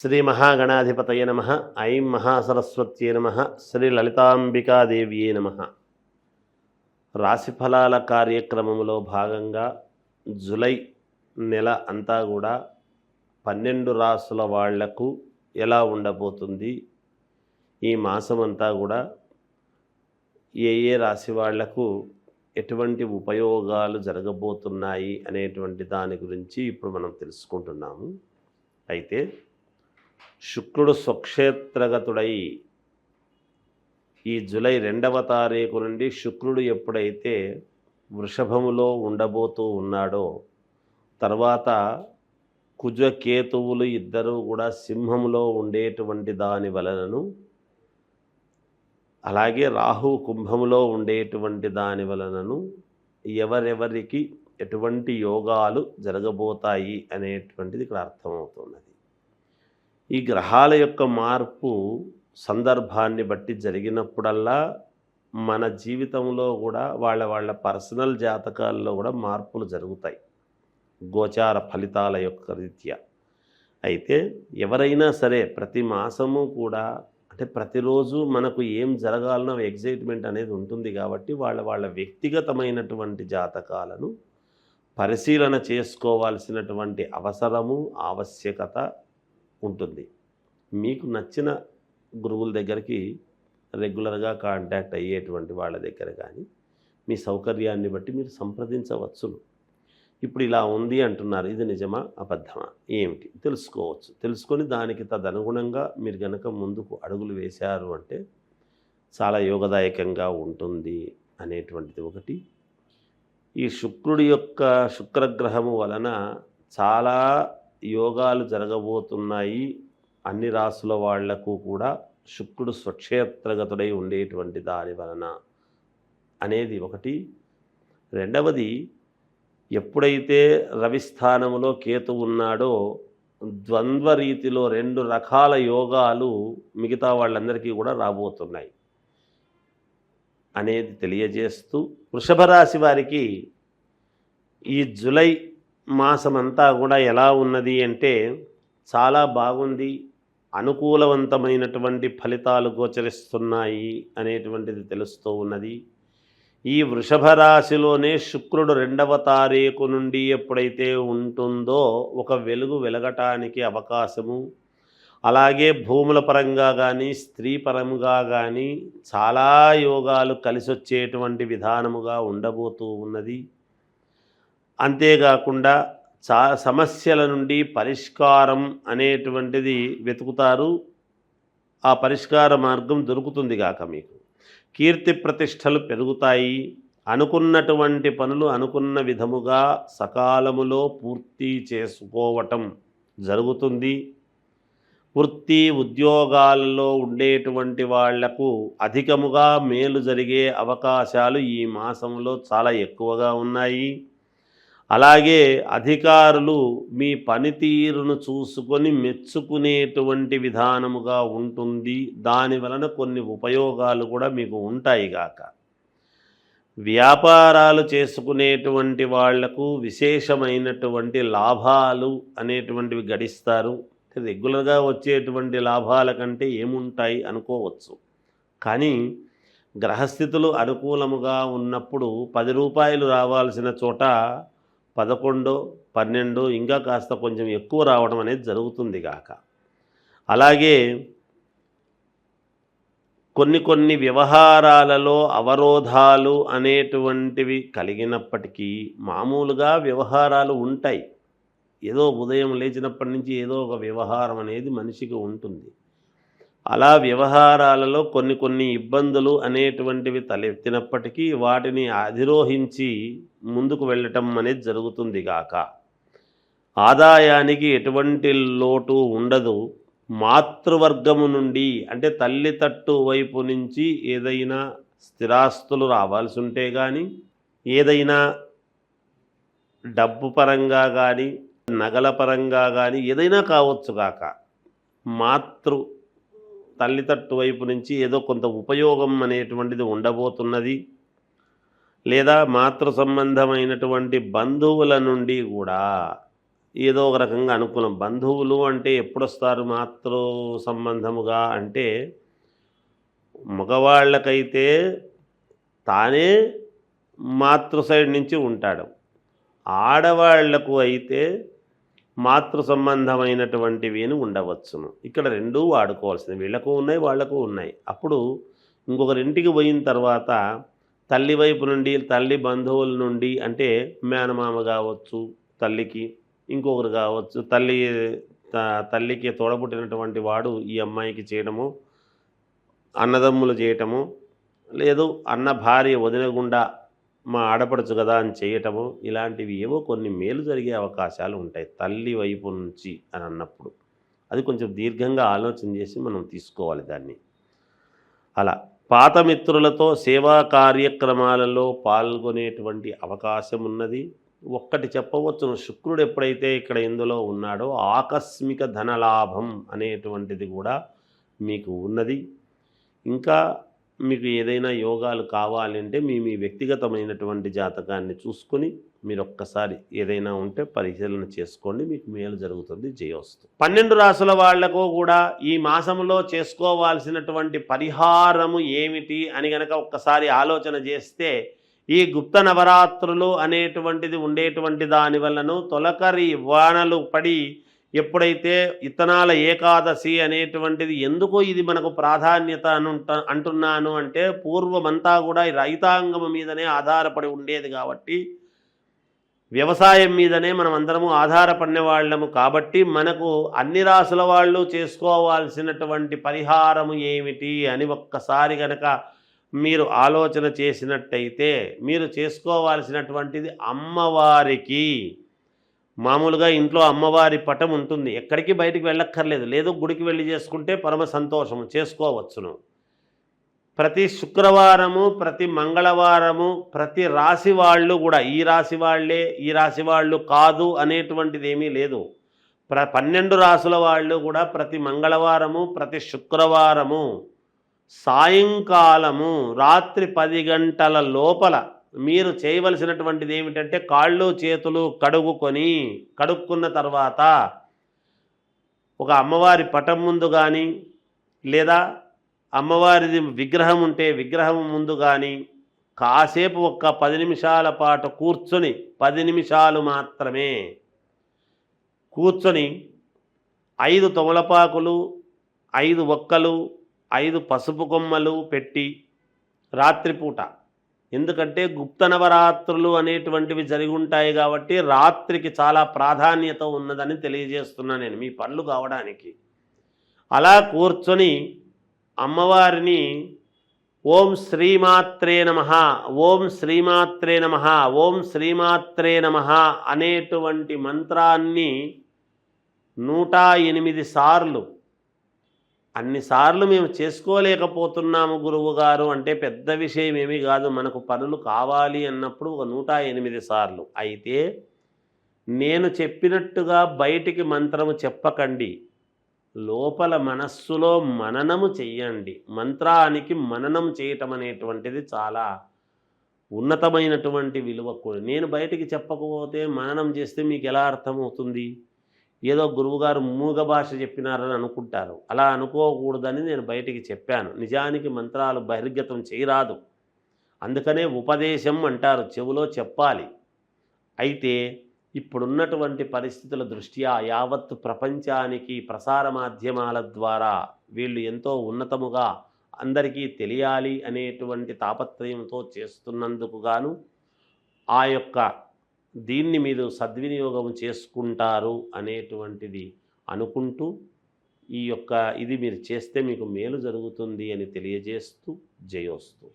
శ్రీ మహాగణాధిపతయ నమ. ఐం మహాసరస్వత్యే నమ. శ్రీ లలితాంబికాదేవ్యే నమ. రాశిఫలాల కార్యక్రమంలో భాగంగా జూలై నెల అంతా కూడా 12 రాసుల వాళ్లకు ఎలా ఉండబోతుంది, ఈ మాసం అంతా కూడా ఏ ఏ రాశి వాళ్లకు ఎటువంటి ఉపయోగాలు జరగబోతున్నాయి అనేటువంటి దాని గురించి ఇప్పుడు మనం తెలుసుకుంటున్నాము. అయితే శుక్రుడు స్వక్షేత్రగతుడై ఈ జూలై 2వ తారీఖు నుండి శుక్రుడు ఎప్పుడైతే వృషభములో ఉండబోతూ ఉన్నాడో, తర్వాత కుజకేతువులు ఇద్దరూ కూడా సింహములో ఉండేటువంటి దాని వలనను, అలాగే రాహు కుంభములో ఉండేటువంటి దాని వలనను ఎవరెవరికి ఎటువంటి యోగాలు జరగబోతాయి అనేటువంటిది ఇక్కడ అర్థమవుతున్నది. ఈ గ్రహాల యొక్క మార్పు సందర్భాన్ని బట్టి జరిగినప్పుడల్లా మన జీవితంలో కూడా వాళ్ళ పర్సనల్ జాతకాల్లో కూడా మార్పులు జరుగుతాయి, గోచార ఫలితాల యొక్క రీత్యా. అయితే ఎవరైనా సరే ప్రతి మాసము కూడా, అంటే ప్రతిరోజు మనకు ఏం జరగాలనో ఎగ్జైట్మెంట్ అనేది ఉంటుంది కాబట్టి వాళ్ళ వ్యక్తిగతమైనటువంటి జాతకాలను పరిశీలన చేసుకోవాల్సినటువంటి అవసరము, ఆవశ్యకత ఉంటుంది. మీకు నచ్చిన గురువుల దగ్గరికి రెగ్యులర్గా కాంటాక్ట్ అయ్యేటువంటి వాళ్ళ దగ్గర కానీ మీ సౌకర్యాన్ని బట్టి మీరు సంప్రదించవచ్చును. ఇప్పుడు ఇలా ఉంది అంటున్నారు, ఇది నిజమా అబద్ధమా ఏమిటి తెలుసుకోవచ్చు. తెలుసుకొని దానికి తదనుగుణంగా మీరు కనుక ముందుకు అడుగులు వేశారు అంటే చాలా యోగదాయకంగా ఉంటుంది అనేటువంటిది ఒకటి. ఈ శుక్రుడి యొక్క శుక్రగ్రహము వలన చాలా యోగాలు జరగబోతున్నాయి అన్ని రాసుల వాళ్లకు కూడా, శుక్రుడు స్వక్షేత్రగతుడై ఉండేటువంటి దాని వలన అనేది ఒకటి. రెండవది, ఎప్పుడైతే రవి స్థానంలో కేతు ఉన్నాడో ద్వంద్వ రీతిలో 2 రకాల యోగాలు మిగతా వాళ్ళందరికీ కూడా రాబోతున్నాయి అనేది తెలియజేస్తూ, వృషభ రాశి వారికి ఈ జూలై మాసమంతా కూడా ఎలా ఉన్నది అంటే చాలా బాగుంది, అనుకూలవంతమైనటువంటి ఫలితాలు గోచరిస్తున్నాయి అనేటువంటిది తెలుస్తూ ఉన్నది. ఈ వృషభ రాశిలోనే శుక్రుడు 2వ తారీఖు నుండి ఎప్పుడైతే ఉంటుందో ఒక వెలుగు వెలగటానికి అవకాశము, అలాగే భూముల పరంగా కానీ స్త్రీ పరంగా కానీ చాలా యోగాలు కలిసొచ్చేటువంటి విధానముగా ఉండబోతూ ఉన్నది. అంతేకాకుండా సమస్యల నుండి పరిష్కారం అనేటువంటిది వెతుకుతారు, ఆ పరిష్కార మార్గం దొరుకుతుంది గాక మీకు. కీర్తి ప్రతిష్టలు పెరుగుతాయి, అనుకున్నటువంటి పనులు అనుకున్న విధముగా సకాలములో పూర్తి చేసుకోవటం జరుగుతుంది. వృత్తి ఉద్యోగాల్లో ఉండేటువంటి వాళ్లకు అధికముగా మేలు జరిగే అవకాశాలు ఈ మాసంలో చాలా ఎక్కువగా ఉన్నాయి. అలాగే అధికారులు మీ పనితీరును చూసుకొని మెచ్చుకునేటువంటి విధానముగా ఉంటుంది. దాని వలన కొన్ని ఉపయోగాలు కూడా మీకు ఉంటాయి గాక. వ్యాపారాలు చేసుకునేటువంటి వాళ్లకు విశేషమైనటువంటి లాభాలు అనేటువంటివి గడిస్తారు. రెగ్యులర్గా వచ్చేటువంటి లాభాల కంటే ఏముంటాయి అనుకోవచ్చు, కానీ గ్రహస్థితులు అనుకూలముగా ఉన్నప్పుడు 10 రూపాయలు రావాల్సిన చోట 11, 12 ఇంకా కాస్త కొంచెం ఎక్కువ రావడం అనేది జరుగుతుంది గాక. అలాగే కొన్ని వ్యవహారాలలో అవరోధాలు అనేటువంటివి కలిగినప్పటికీ మామూలుగా వ్యవహారాలు ఉంటాయి. ఏదో ఉదయం లేచినప్పటి నుంచి ఏదో ఒక వ్యవహారం అనేది మనిషికి ఉంటుంది. అలా వ్యవహారాలలో కొన్ని ఇబ్బందులు అనేటువంటివి తలెత్తినప్పటికీ వాటిని అధిరోహించి ముందుకు వెళ్ళటం అనేది జరుగుతుంది గాక. ఆదాయానికి ఎటువంటి లోటు ఉండదు. మాతృవర్గము నుండి, అంటే తల్లి తట్టు వైపు నుంచి ఏదైనా స్థిరాస్తులు రావాల్సి ఉంటే కానీ, ఏదైనా డబ్బు పరంగా కానీ నగల పరంగా కానీ ఏదైనా కావచ్చు గాక, తల్లితట్టు వైపు నుంచి ఏదో కొంత ఉపయోగం అనేటువంటిది ఉండబోతున్నది. లేదా మాతృ సంబంధమైనటువంటి బంధువుల నుండి కూడా ఏదో ఒక రకంగా అనుకూలం. బంధువులు అంటే ఎప్పుడొస్తారు మాతృ సంబంధముగా అంటే, మగవాళ్ళకైతే తానే మాతృ సైడ్ నుంచి ఉంటాడు. ఆడవాళ్లకు అయితే మాతృ సంబంధమైనటువంటివి అని ఉండవచ్చును. ఇక్కడ రెండూ వాడుకోవాల్సింది. వీళ్ళకు ఉన్నాయి, వాళ్లకు ఉన్నాయి. అప్పుడు ఇంకొకరింటికి పోయిన తర్వాత తల్లి వైపు నుండి, తల్లి బంధువుల నుండి అంటే మేనమామ కావచ్చు తల్లికి, ఇంకొకరు కావచ్చు తల్లికి తోడబుట్టినటువంటి వాడు ఈ అమ్మాయికి చేయడము, అన్నదమ్ములు చేయటము, లేదు అన్న భార్య వదిన గుండా మా ఆడపడచ్చు కదా అని చేయటము, ఇలాంటివి ఏవో కొన్ని మేలు జరిగే అవకాశాలు ఉంటాయి తల్లి వైపు నుంచి అని అన్నప్పుడు. అది కొంచెం దీర్ఘంగా ఆలోచన చేసి మనం తీసుకోవాలి దాన్ని. అలా పాత మిత్రులతో సేవా కార్యక్రమాలలో పాల్గొనేటువంటి అవకాశం ఉన్నది. ఒక్కటి చెప్పవచ్చును, శుక్రుడు ఎప్పుడైతే ఇక్కడ ఇందులో ఉన్నాడో ఆకస్మిక ధనలాభం అనేటువంటిది కూడా మీకు ఉన్నది. ఇంకా మీకు ఏదైనా యోగాలు కావాలంటే మీ వ్యక్తిగతమైనటువంటి జాతకాన్ని చూసుకొని మీరు ఒక్కసారి ఏదైనా ఉంటే పరిశీలన చేసుకోండి, మీకు మేలు జరుగుతుంది. జయోస్తు. 12 రాసుల వాళ్లకు కూడా ఈ మాసంలో చేసుకోవాల్సినటువంటి పరిహారము ఏమిటి అని గనక ఒక్కసారి ఆలోచన చేస్తే, ఈ గుప్త నవరాత్రులు అనేటువంటిది ఉండేటువంటి దాని వల్లను తొలకరి వానలు పడి ఎప్పుడైతే ఇత్తనాల ఏకాదశి అనేటువంటిది, ఎందుకు ఇది మనకు ప్రాధాన్యత అంటున్నాను అంటే, పూర్వమంతా కూడా రైతాంగం మీదనే ఆధారపడి ఉండేది కాబట్టి, వ్యవసాయం మీదనే మనం అందరము ఆధారపడిన వాళ్ళము కాబట్టి, మనకు అన్ని రాసుల వాళ్ళు చేసుకోవాల్సినటువంటి పరిహారము ఏమిటి అని ఒక్కసారి గనక మీరు ఆలోచన చేసినట్టయితే, మీరు చేసుకోవాల్సినటువంటిది అమ్మవారికి మామూలుగా ఇంట్లో అమ్మవారి పటం ఉంటుంది, ఎక్కడికి బయటికి వెళ్ళక్కర్లేదు, లేదు గుడికి వెళ్ళి చేసుకుంటే పరమ సంతోషము, చేసుకోవచ్చును. ప్రతి శుక్రవారము, ప్రతి మంగళవారము, ప్రతి రాశి వాళ్ళు కూడా ఈ రాశి వాళ్ళే, ఈ రాశి వాళ్ళు కాదు అనేటువంటిది ఏమీ లేదు. 12 రాసుల వాళ్ళు కూడా ప్రతి మంగళవారము, ప్రతి శుక్రవారము సాయంకాలము రాత్రి 10 గంటల లోపల మీరు చేయవలసినటువంటిది ఏమిటంటే, కాళ్ళు చేతులు కడుక్కున్న తర్వాత ఒక అమ్మవారి పటం ముందు కానీ, లేదా అమ్మవారిది విగ్రహం ఉంటే విగ్రహం ముందు కానీ కాసేపు ఒక్క 10 నిమిషాల పాటు కూర్చొని, 10 నిమిషాలు మాత్రమే కూర్చొని 5 తమలపాకులు, 5 ఒక్కలు, 5 పసుపు కొమ్మలు పెట్టి రాత్రిపూట, ఎందుకంటే గుప్త నవరాత్రులు అనేటువంటివి జరిగి ఉంటాయి కాబట్టి రాత్రికి చాలా ప్రాధాన్యత ఉన్నదని తెలియజేస్తున్నాను నేను మీ పనులు కావడానికి. అలా కూర్చొని అమ్మవారిని ఓం శ్రీమాత్రే నమః, ఓం శ్రీమాత్రే నమః, ఓం శ్రీమాత్రే నమః అనేటువంటి మంత్రాన్ని 108 సార్లు, అన్నిసార్లు మేము చేసుకోలేకపోతున్నాము గురువుగారు అంటే పెద్ద విషయం ఏమీ కాదు. మనకు పనులు కావాలి అన్నప్పుడు ఒక 108 సార్లు. అయితే నేను చెప్పినట్టుగా బయటికి మంత్రము చెప్పకండి, లోపల మనస్సులో మననము చెయ్యండి. మంత్రానికి మననం చేయటం అనేటువంటిది చాలా ఉన్నతమైనటువంటి విలువ కూడా. నేను బయటికి చెప్పకపోతే మననం చేస్తే మీకు ఎలా అర్థమవుతుంది? ఏదో గురువుగారు మూగ భాష చెప్పినారని అనుకుంటారు. అలా అనుకోకూడదని నేను బయటికి చెప్పాను. నిజానికి మంత్రాలు బహిర్గతం చేయరాదు, అందుకనే ఉపదేశం అంటారు, చెవులో చెప్పాలి. అయితే ఇప్పుడున్నటువంటి పరిస్థితుల దృష్ట్యా యావత్ ప్రపంచానికి ప్రసార మాధ్యమాల ద్వారా వీళ్ళు ఎంతో ఉన్నతముగా అందరికీ తెలియాలి అనేటువంటి తాపత్రయంతో చేస్తున్నందుకు గాను ఆ యొక్క దీన్ని మీరు సద్వినియోగం చేసుకుంటారు అనేటువంటిది అనుకుంటూ, ఈ యొక్క ఇది మీరు చేస్తే మీకు మేలు జరుగుతుంది అని తెలియజేస్తూ జయోస్తు.